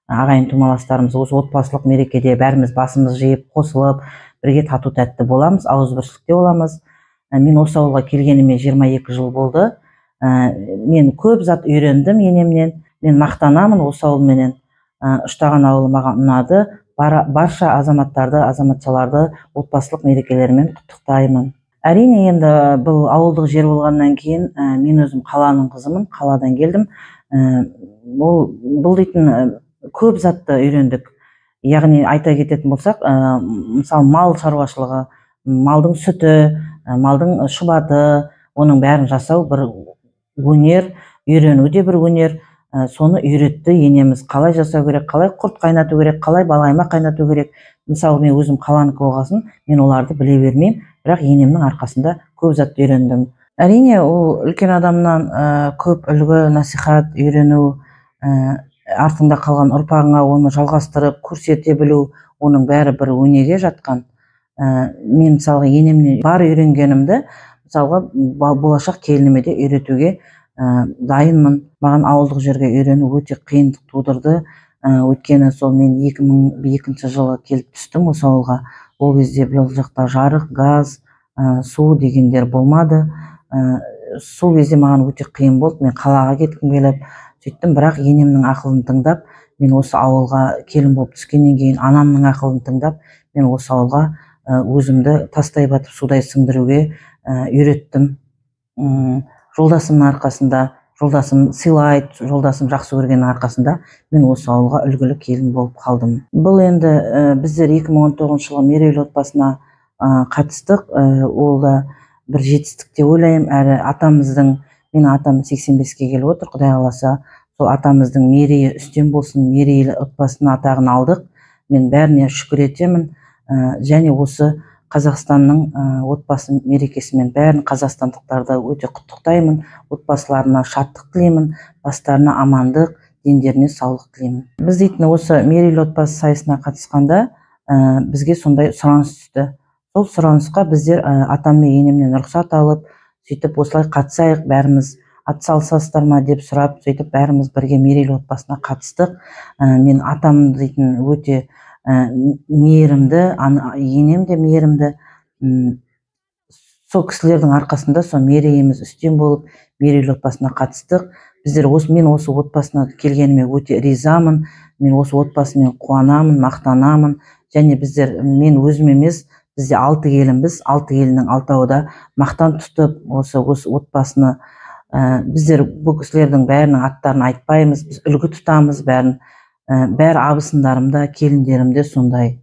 ағайын тумаластарымыз осы отбасылық мерекеде бәріміз басымыз жиып қосылып бірге тату тәтті боламыз, ауызбіршілікте боламыз. Мен осы ауылға келгеніме 22 жыл болды. Мен көп зат үйрендім енемнен. Мен мақтанамын осы ауылменен. Үштаған ауылы маған ұнады. Барша азаматтарды, азаматшаларды отбасылық мерекелерімен құттықтаймын. Әрине, енді бұл ауылдық жер болғаннан кейін мен өзім қаланың қызымын, қаладан келдім. Бұл дейтін көп затты үйрендік. Яғни айта кететін болсақ, мысалы мал шаруашылығы, малдың сүті, малдың шұбаты, оның бәрін жасау бір өнер, үйрену де бір өнер. Соны үйретті енеміз, қалай жасау керек, қалай құрт қайнату керек, қалай балайма қайнату керек. Мысалы мен өзім қаланікі болғасын, мен оларды біле бермеймін, бірақ енемнің арқасында көп затты үйрендім. Әрине, ол үлкен адамнан көп үлгі, насихат, үйрену, артында қалған ұрпағыңа оны жалғастырып, көрсете білу, оның бәрі бір өнеге жатқан. Мен мысалға енемнен бар үйренгенімді мысалға болашақ келініме де үйретуге дайынмын. Маған ауылдық жерге үйрену өте қиындық тудырды. Өйткені сол мен 2002 жылы келіп түстім осы ауылға. Ол кезде бұл жақта жарық, газ, су дегендер болмады. Сол кезде маған өте қиын болды. Мен қалаға кеткім келіп сөйттім, бірақ енемнің ақылын тыңдап, мен осы ауылға келін болып түскеннен кейін анамның ақылын тыңдап, мен осы ауылға өзімді тастай батып судай сіңдіруге үйреттім. Жолдасымның арқасында, жолдасым сыйлайды, жолдасым жақсы көргеннің арқасында мен осы ауылға үлгілі келін болып қалдым. Бұл енді біздер 2019 жылы мерейлі отбасына қатыстық. Ол да бір жетістік деп ойлаймын. Әрі атамыздың, менің атам 85-ке келіп отыр, Құдай қаласа, сол атамыздың мерейі үстем болсын, мерейлі отбасының атағын алдық. Мен бәріне шүкір етемін. Және осы Қазақстанның отбасы мерекесімен бәрін қазақстандықтарды өте құттықтаймын. Отбасыларына шаттық тілеймін, бастарына амандық, дендеріне саулық тілеймін. Біз дейтін осы мерейлі отбасы сайысына қатысқанда бізге сондай сұраныс түсті. Сол сұранысқа біздер атам мен енемнен рұқсат алып, сөйтіп осылай қатысайық, бәріміз атсалысасыздар ма деп сұрап, сөйтіп бәріміз бірге мерейлі отбасына қатыстық. Мен атам дейтін өте мейірімді, енем де мейірімді. Сол кісілердің арқасында сол мерейіміз үстем болып, мерейлі отбасына қатыстық. Мен осы отбасына келгеніме өте ризамын. Мен осы отбасымен қуанамын, мақтанамын. Және мен өзім емес, бізде 6 келінбіз, 6 келіннің 6-ы да мақтан тұтып, осы отбасыны біздер бұл кісілердің бәрінің аттарын айтпаймыз, біз үлгі тұтамыз бәрін. Бәрі абысындарымда, келіндерімде сондай.